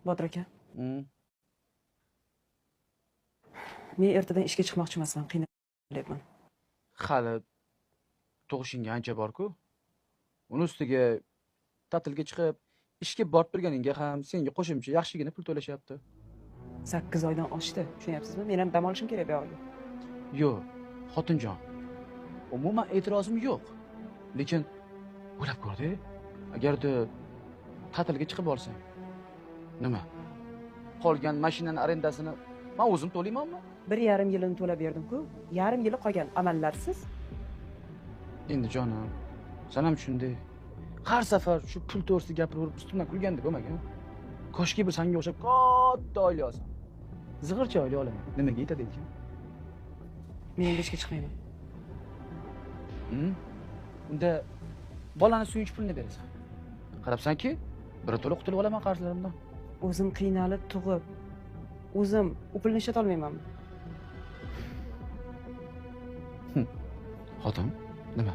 Botir aka, Hmm. men ertadan ishga chiqmoqchi emasman, qiynalyapman. Hali tug'ishingga ancha bor-ku. Uni ustiga ta'tilga chiqib, ishga borib turganingga ham senga qo'shimcha yaxshigina pul to'lashyapti. 8 oydan oshdi, tushunyapsizmi? Men ham dam olishim kerak bu yoqda. Yo'q, xotinjon. Umuman e'tirozim yo'q. Lekin o'ylab ko'rdi, agarda ta'tilga chiqib olsang, nima? Qolgan mashinani arendasini men o'zim to'laymanmi? 1,5 yilini to'lab berdim-ku. Yarim yili qolgan amallarsiz. Endi jonim, sen ham shunday. Har safar shu pul to'g'risida gapirib ustimdan kulganda bo'lmagan. Koshki bir senga o'xshab katta oila olsam. Zig'ircha oila olaman. Nimaga yetadi ekan? Men endi ishga chiqmayman. Unda bolani suyunch pulini berasan. Qarabsanki, bir to'la qutulib olaman qarzlarimdan. O'zim qiynalib tug'ib, o'zim u pulni ishlata olmaymanmi? Xotin, nima?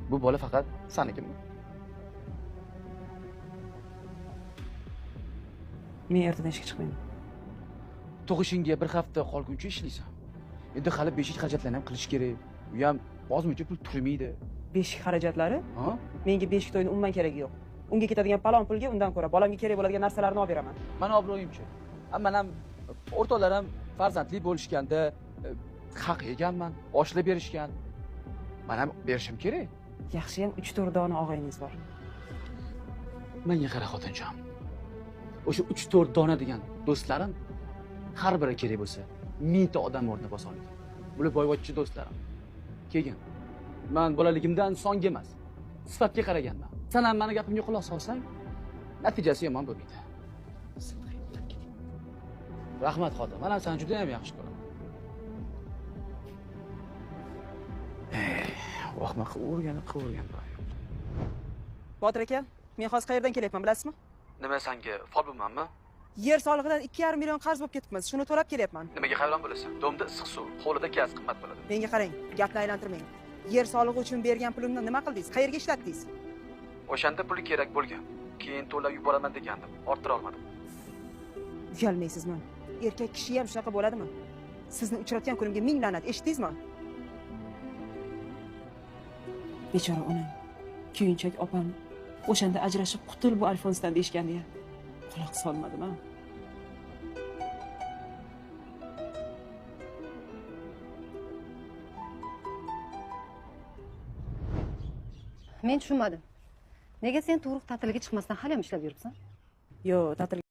Bu bola faqat senikimi? Men ertadan ishga chiqmayman. Tug'ishingga bir hafta qolguncha ishlaysan. Endi hali beshik xarajatlarni ham qilish kerak. U ham ozmuncha pul turmaydi. Beshik xarajatlari? Ha? Menga beshik to'yni umuman keragi yo'q. Unga ketadigan palon pulga undan ko'ra bolamga kerak bo'ladigan narsalarni olib beraman. Mani obro'yimchi. Men ham o'rtoqlarim farzandli bo'lishganda haq yeganman, oshlab berishgan. Men ham berishim kerak. Yaxshi ham 3-4 dona og'ayningiz bor. Menga qara xotinjon. O'sha 3-4 dona degan do'stlarim har biri kerak bo'lsa 1000 ta odam o'rnini bosa oladi. Bular boyvachchi do'stlarim. Keyin men bolaligimdan songa emas, sifatga qaraganman. Sen ham meni gapimga quloq solsang, natijasi yomon bo'lmaydi. Rahmat xotin. Men ham seni juda ham yaxshi ko'raman. Vaqtma qilib o'rgan. Botir aka, men hozir qayerdan kelyapman, bilasizmi? Nima senga folbimmanmi? Yer solig'idan 2,5 million qarz bo'lib ketibmiz. Shuni to'lab kelyapman. Nimaga hayron bo'lasan? Domda issiq suv, hovlida gaz qimmat bo'ladi. Menga qarang, gapni aylantirmang. Yer solig'i uchun bergan pulimni nima qildingiz? Qayerga ishlatdingiz? O'shanda puli kerak bo'lgan. Keyin to'lab yuboraman degandim. Orttira olmadim. Uyalmaysizmi? Erkak kishi ham shunaqa bo'ladimi? Sizni uchratgan kunimga ming la'nat, eshitdingizmi? Bechora onam, kuyinchak opam o'shanda ajrashib qutul bu Alfonsdan deyishgandi ya. Quloq solmadim-a? Men tushunmadim. Nega sen tug'ruq ta'tiliga chiqmasdan hali ham ishlab yuribsan? Yo'q, ta'til